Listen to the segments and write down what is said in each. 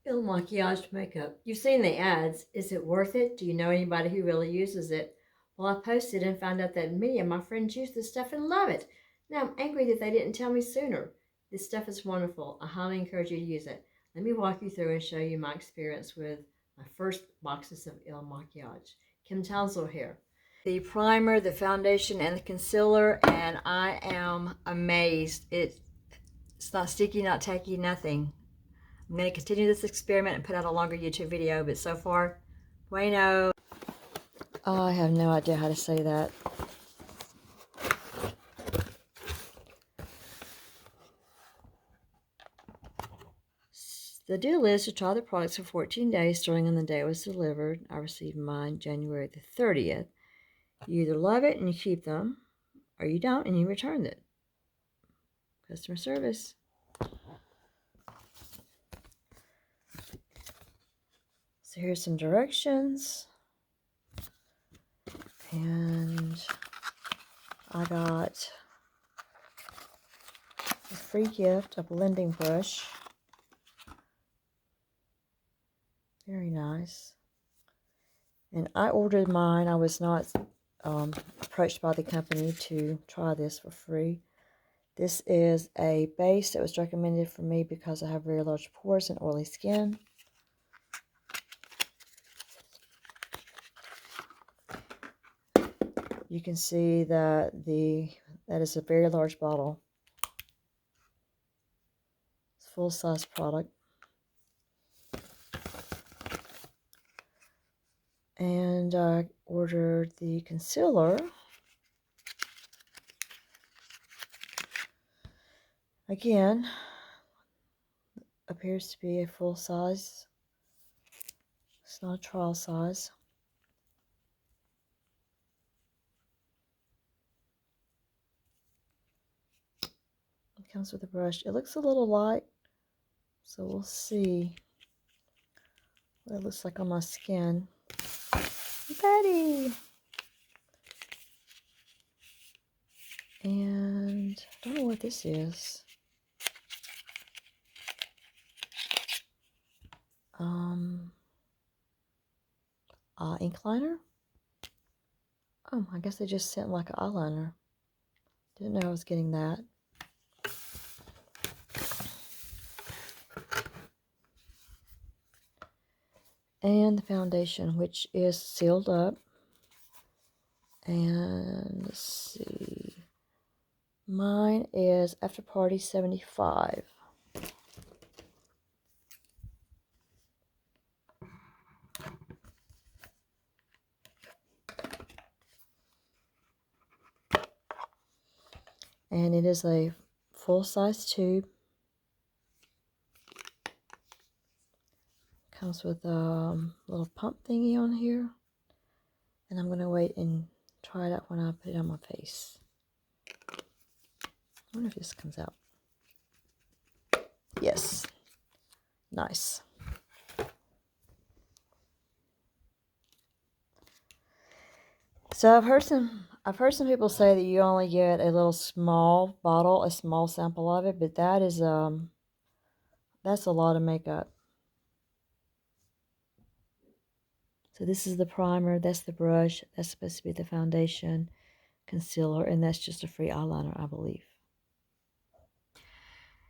Il Makiage makeup. You've seen the ads. Is it worth it? Do you know anybody who really uses it? Well, I posted and found out that many of my friends use this stuff and love it. Now I'm angry that they didn't tell me sooner. This stuff is wonderful. I highly encourage you to use it. Let me walk you through and show you my experience with my first boxes of Il Makiage. Kim Townsel here. The primer, the foundation, and the concealer, and I am amazed. It's not sticky, not tacky, nothing. I'm going to continue this experiment and put out a longer YouTube video, but so far, bueno. Oh, I have no idea how to say that. The deal is to try the products for 14 days, starting on the day it was delivered. I received mine January the 30th. You either love it and you keep them, or you don't and you return it. Customer service. So here's some directions. And I got a free gift, a blending brush. Very nice. And I ordered mine. I was not approached by the company to try this for free. This is a base that was recommended for me because I have very large pores and oily skin. You can see that that is a very large bottle. It's a full-size product. And I ordered the concealer. Again, appears to be a full size. It's not a trial size. It comes with a brush. It looks a little light, so we'll see what it looks like on my skin. Betty! And I don't know what this is. Ink liner? Oh, I guess they just sent like an eyeliner. Didn't know I was getting that. And the foundation, which is sealed up. And let's see. Mine is After Party 75. And it is a full-size tube. Comes with a little pump thingy on here. And I'm going to wait and try it out when I put it on my face. I wonder if this comes out. Yes. Nice. So I've heard some people say that you only get a little small bottle, a small sample of it, but that is that's a lot of makeup. So this is the primer, that's the brush, that's supposed to be the foundation, concealer, and that's just a free eyeliner, I believe.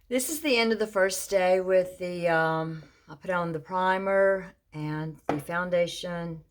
This is the end of the first day with the I put on the primer and the foundation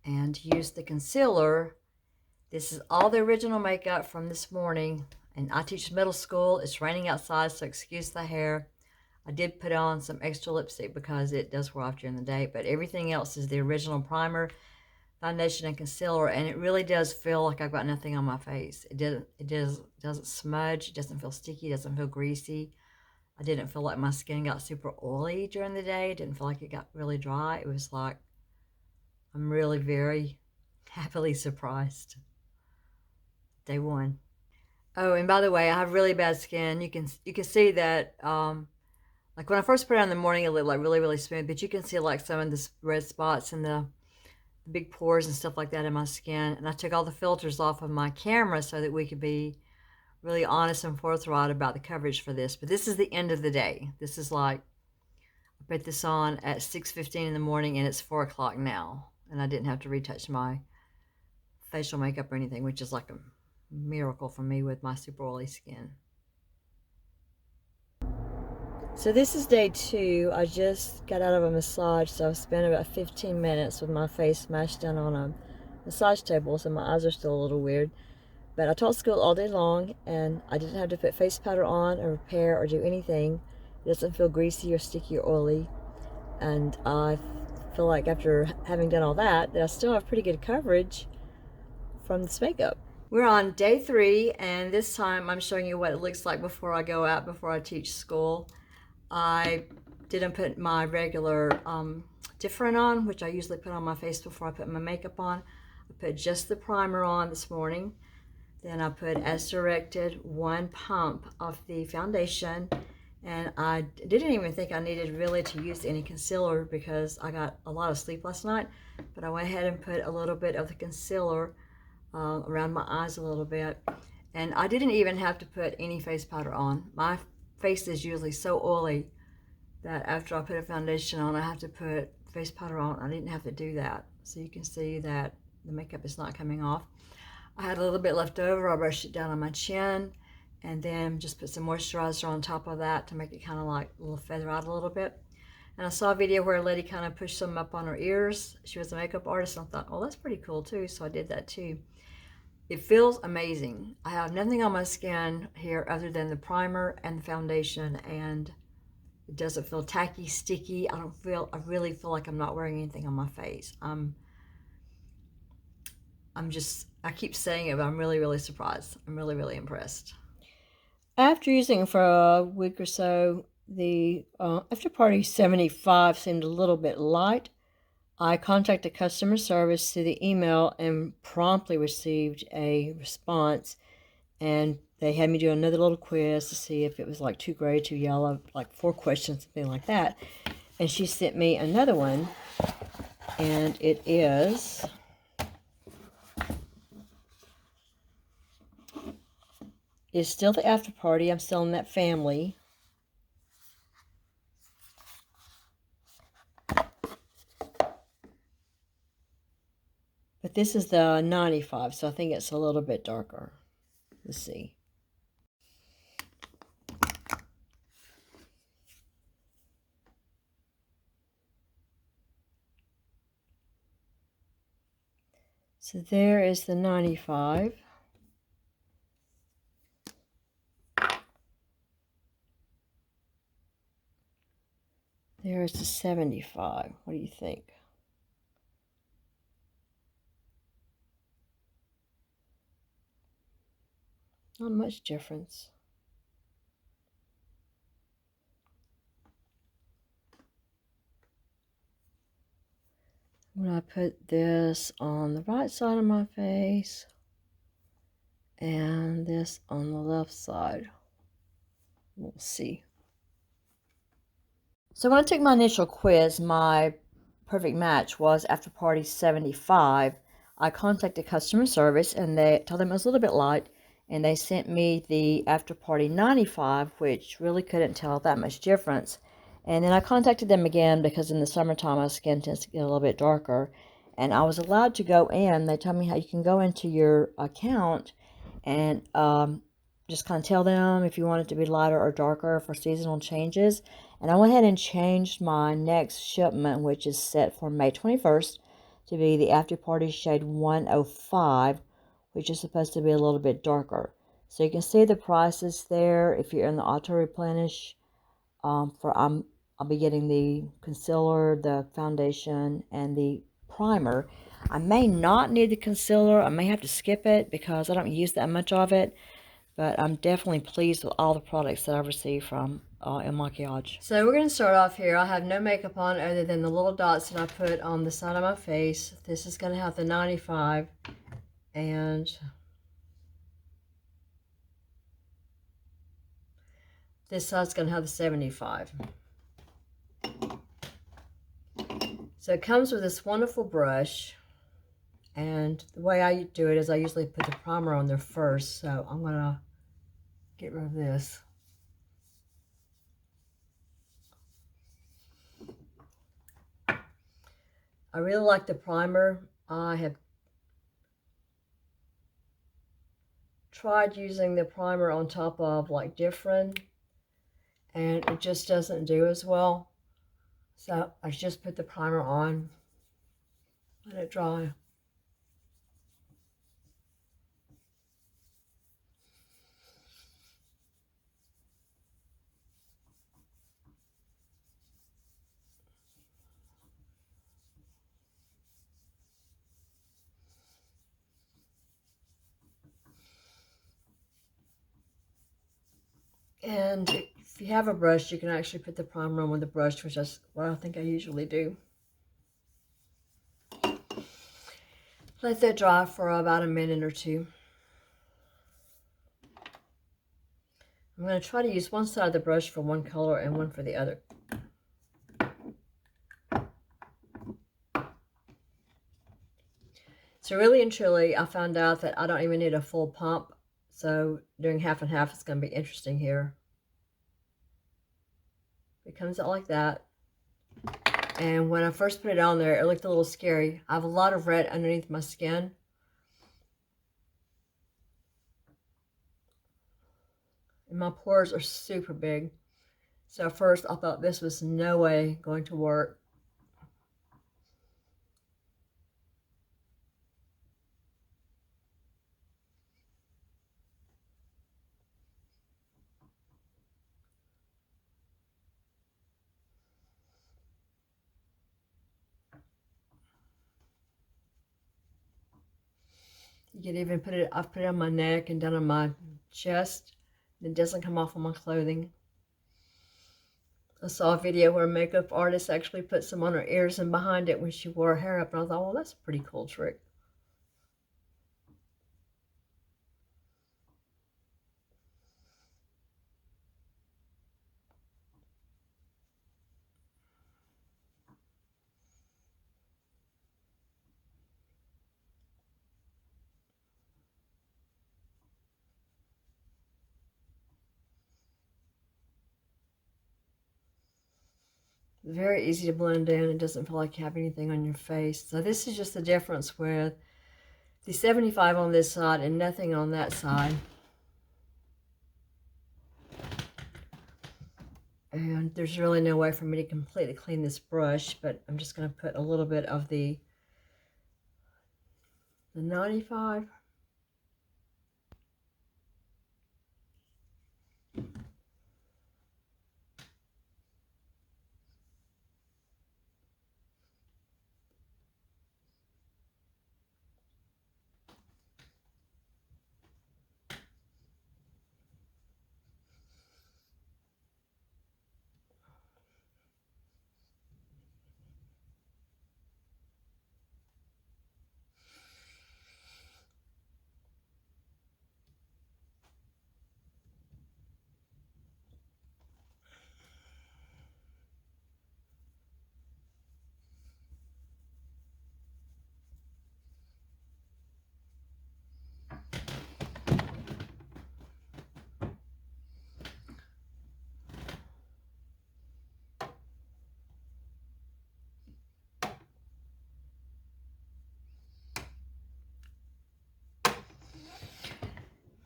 and used the concealer. This is all the original makeup from this morning, and I teach middle school. It's raining outside, so excuse the hair. I did put on some extra lipstick because it does wear off during the day, but everything else is the original primer, foundation, and concealer, and it really does feel like I've got nothing on my face. It doesn't smudge, it doesn't feel sticky, it doesn't feel greasy. I didn't feel like my skin got super oily during the day. It didn't feel like it got really dry. It was like, I'm really very happily surprised. Day one. Oh, and by the way, I have really bad skin. You can see that, like when I first put it on in the morning, it looked like really, really smooth, but you can see like some of the red spots and the big pores and stuff like that in my skin. And I took all the filters off of my camera so that we could be really honest and forthright about the coverage for this. But this is the end of the day. This is like, I put this on at 6:15 in the morning, and it's 4 o'clock now. And I didn't have to retouch my facial makeup or anything, which is like a miracle for me with my super oily skin. So this is day 2. I just got out of a massage, so I've spent about 15 minutes with my face smashed down on a massage table, so my eyes are still a little weird. But I taught school all day long, and I didn't have to put face powder on or repair or do anything. It doesn't feel greasy or sticky or oily. And I feel like after having done all that, I still have pretty good coverage from this makeup. We're on day 3, and this time I'm showing you what it looks like before I go out, before I teach school. I didn't put my regular different on, which I usually put on my face before I put my makeup on. I put just the primer on this morning. Then I put, as directed, 1 pump of the foundation. And I didn't even think I needed really to use any concealer because I got a lot of sleep last night. But I went ahead and put a little bit of the concealer around my eyes a little bit. And I didn't even have to put any face powder on. My face is usually so oily that after I put a foundation on, I have to put face powder on. I didn't have to do that. So you can see that the makeup is not coming off. I had a little bit left over. I brushed it down on my chin and then just put some moisturizer on top of that to make it kind of like a little feather out a little bit. And I saw a video where a lady kind of pushed some up on her ears. She was a makeup artist, and I thought, oh, that's pretty cool too. So I did that too. It feels amazing. I have nothing on my skin here other than the primer and the foundation, and it doesn't feel tacky, sticky. I really feel like I'm not wearing anything on my face. I keep saying it, but I'm really, really surprised. I'm really, really impressed. After using it for a week or so, the After Party 75 seemed a little bit light. I contacted customer service through the email and promptly received a response. And they had me do another little quiz to see if it was like too gray, too yellow, like 4 questions, something like that. And she sent me another one, and it is... It's still the After Party. I'm still in that family. But this is the 95, so I think it's a little bit darker. Let's see. So there is the 95. There is the 75. What do you think? Not much difference. When I put this on the right side of my face and this on the left side, we'll see. So when I took my initial quiz, my perfect match was After Party 75. I contacted customer service and they told them it was a little bit light, and they sent me the After Party 95, which really couldn't tell that much difference. And then I contacted them again because in the summertime my skin tends to get a little bit darker, and I was allowed to go in. They told me how you can go into your account and just kind of tell them if you want it to be lighter or darker for seasonal changes. And I went ahead and changed my next shipment, which is set for May 21st, to be the After Party shade 105, which is supposed to be a little bit darker. So you can see the prices there if you're in the auto replenish. I'll be getting the concealer, the foundation, and the primer. I may not need the concealer. I may have to skip it because I don't use that much of it. But I'm definitely pleased with all the products that I've received from IL MAKIAGE. So we're going to start off here. I have no makeup on other than the little dots that I put on the side of my face. This is going to have the 95, and this side's going to have the 75. So it comes with this wonderful brush, and the way I do it is I usually put the primer on there first. So I'm going to get rid of this. I really like the primer. I have tried using the primer on top of like different, and it just doesn't do as well. So I just put the primer on, let it dry. And if you have a brush, you can actually put the primer on with a brush, which is what I think I usually do. Let that dry for about a minute or two. I'm going to try to use one side of the brush for one color and one for the other. So really and truly, I found out that I don't even need a full pump. So doing half and half is going to be interesting here. It comes out like that. And when I first put it on there, it looked a little scary. I have a lot of red underneath my skin. And my pores are super big. So at first I thought this was no way going to work. You can even put it, I've put it on my neck and down on my chest. It doesn't come off on my clothing. I saw a video where a makeup artist actually put some on her ears and behind it when she wore her hair up. And I thought, well, that's a pretty cool trick. Very easy to blend in. It doesn't feel like you have anything on your face. So this is just the difference with the 75 on this side and nothing on that side. And there's really no way for me to completely clean this brush, but I'm just going to put a little bit of the 95.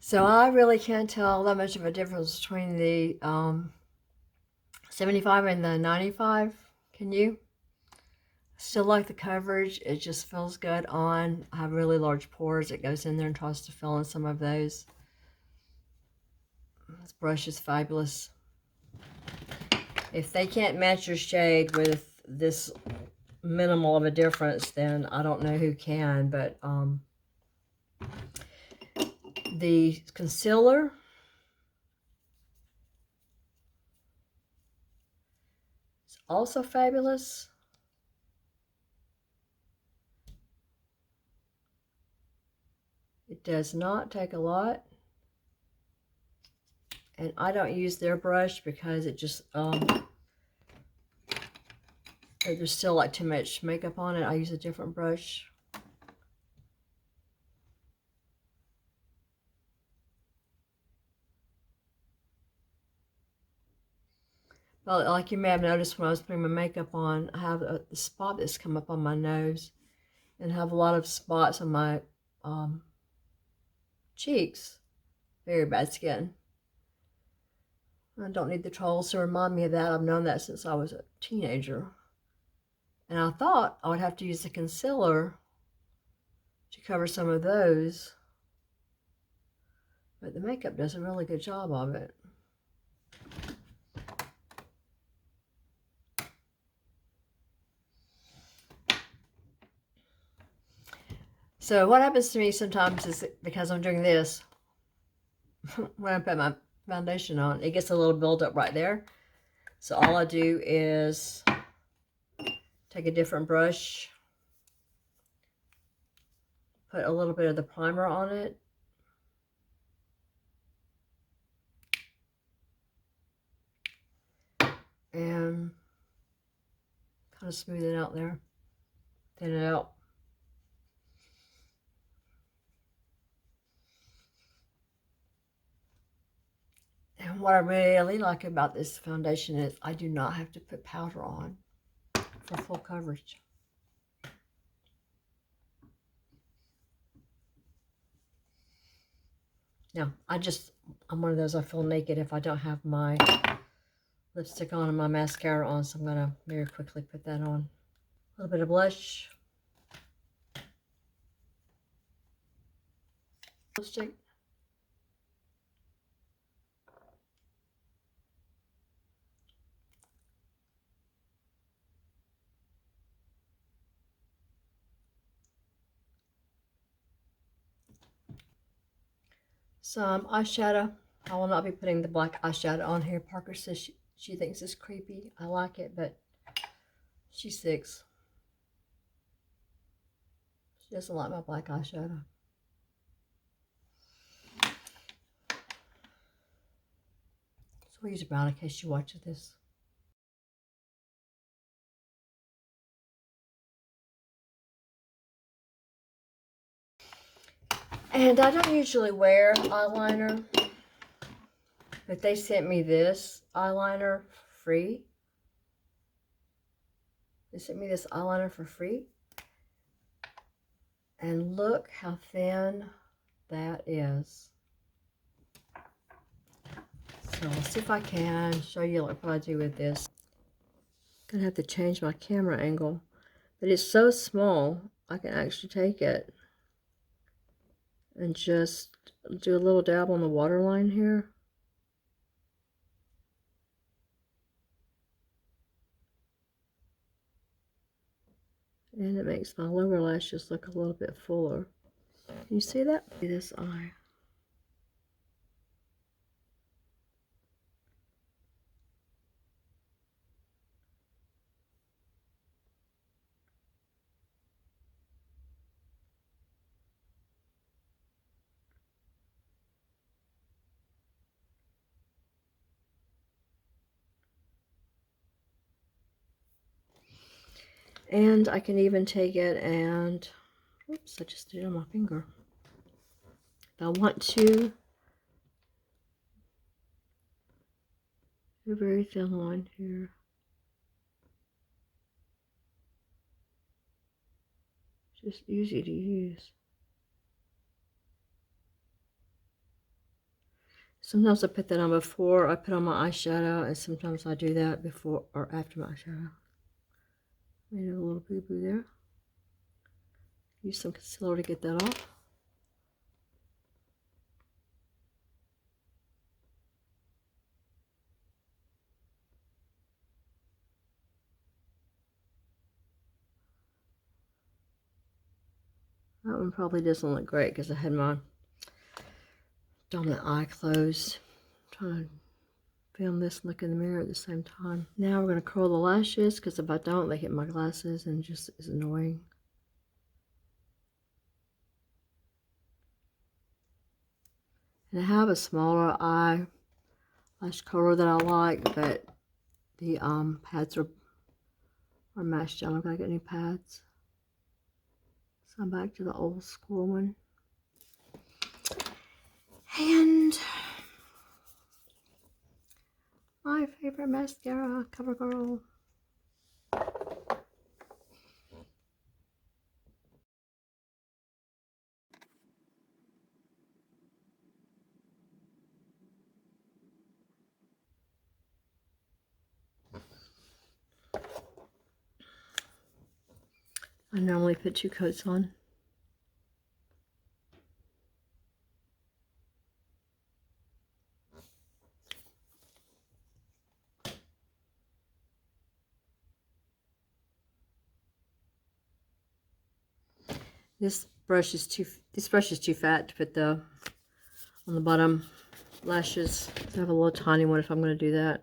So I really can't tell that much of a difference between the 75 and the 95. Can you? Still like the coverage. It just feels good on. I have really large pores. It goes in there and tries to fill in some of those. This brush is fabulous. If they can't match your shade with this minimal of a difference, then I don't know who can. But the concealer is also fabulous. It does not take a lot. And I don't use their brush because it just, there's still like too much makeup on it. I use a different brush. Well, like you may have noticed when I was putting my makeup on, I have a spot that's come up on my nose and have a lot of spots on my cheeks. Very bad skin. I don't need the trolls to remind me of that. I've known that since I was a teenager. And I thought I would have to use the concealer to cover some of those. But the makeup does a really good job of it. So what happens to me sometimes is because I'm doing this, when I put my foundation on, it gets a little buildup right there. So all I do is take a different brush, put a little bit of the primer on it, and kind of smooth it out there, thin it out. And what I really like about this foundation is I do not have to put powder on for full coverage. Now, I'm one of those, I feel naked if I don't have my lipstick on and my mascara on, so I'm going to very quickly put that on. A little bit of blush. Lipstick. Some eyeshadow. I will not be putting the black eyeshadow on here. Parker says she thinks it's creepy. I like it, but she's 6. She doesn't like my black eyeshadow. So we'll use brown in case she watches this. And I don't usually wear eyeliner, but they sent me this eyeliner free. They sent me this eyeliner for free. And look how thin that is. So let's see if I can show you what I do with this. I'm gonna have to change my camera angle, but it's so small I can actually take it and just do a little dab on the waterline here. And it makes my lower lashes look a little bit fuller. Can you see that? This eye. And I can even take it and, oops, I just did it on my finger. If I want to, a very thin line here. Just easy to use. Sometimes I put that on before I put on my eyeshadow, and sometimes I do that before or after my eyeshadow. Made a little boo-boo there. Use some concealer to get that off. That one probably doesn't look great because I had my dominant eye closed. I'm trying to film this and look in the mirror at the same time. Now we're going to curl the lashes because if I don't, they hit my glasses and just is annoying. And I have a smaller eyelash curler that I like, but the pads are mashed down. I'm going to get new pads. So I'm back to the old school one. And My favorite mascara, CoverGirl. I normally put 2 coats on. This brush is too fat to put on the bottom lashes. I have a little tiny one if I'm going to do that.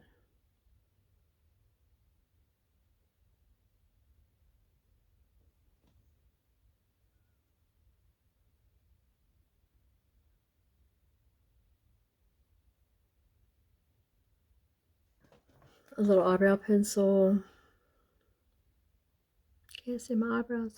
A little eyebrow pencil. Can't see my eyebrows.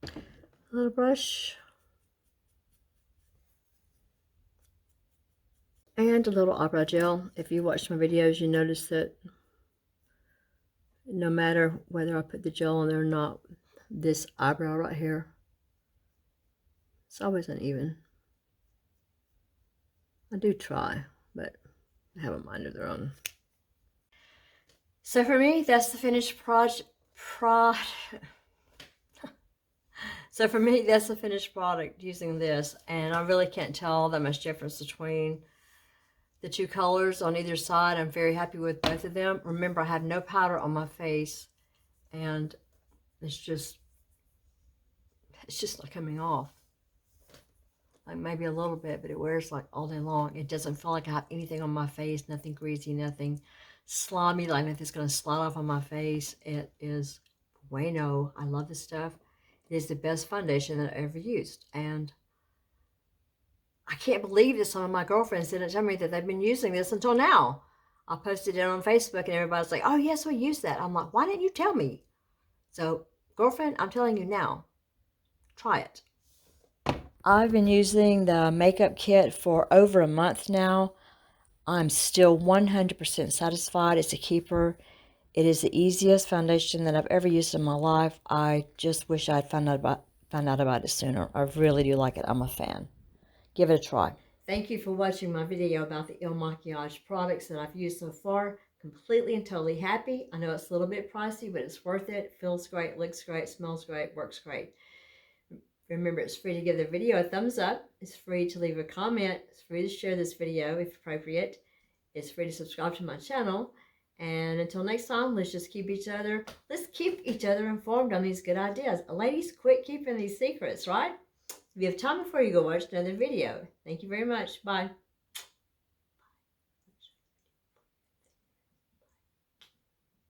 A little brush. And a little eyebrow gel. If you watch my videos, you notice that no matter whether I put the gel on there or not, this eyebrow right here, it's always uneven. I do try, but I have a mind of their own. So for me, that's the finished So for me, that's the finished product using this, and I really can't tell that much difference between the 2 colors on either side. I'm very happy with both of them. Remember, I have no powder on my face, and it's just not coming off. Like maybe a little bit, but it wears like all day long. It doesn't feel like I have anything on my face, nothing greasy, nothing slimy, like nothing's going to slide off on my face. It is bueno. I love this stuff. It is the best foundation that I ever used, and I can't believe that some of my girlfriends didn't tell me that they've been using this until now. I posted it on Facebook, and everybody's like, oh yes, we use that. I'm like, why didn't you tell me? So girlfriend, I'm telling you now, try it. I've been using the makeup kit for over a month now. I'm still 100% satisfied. It's a keeper. It is the easiest foundation that I've ever used in my life. I just wish I'd found out about it sooner. I really do like it. I'm a fan. Give it a try. Thank you for watching my video about the IL Makiage products that I've used so far. Completely and totally happy. I know it's a little bit pricey, but it's worth it. Feels great, looks great, smells great, works great. Remember, it's free to give the video a thumbs up. It's free to leave a comment. It's free to share this video if appropriate. It's free to subscribe to my channel. And until next time, let's keep each other informed on these good ideas. Ladies, quit keeping these secrets, right? We have time before you go watch another video. Thank you very much. Bye.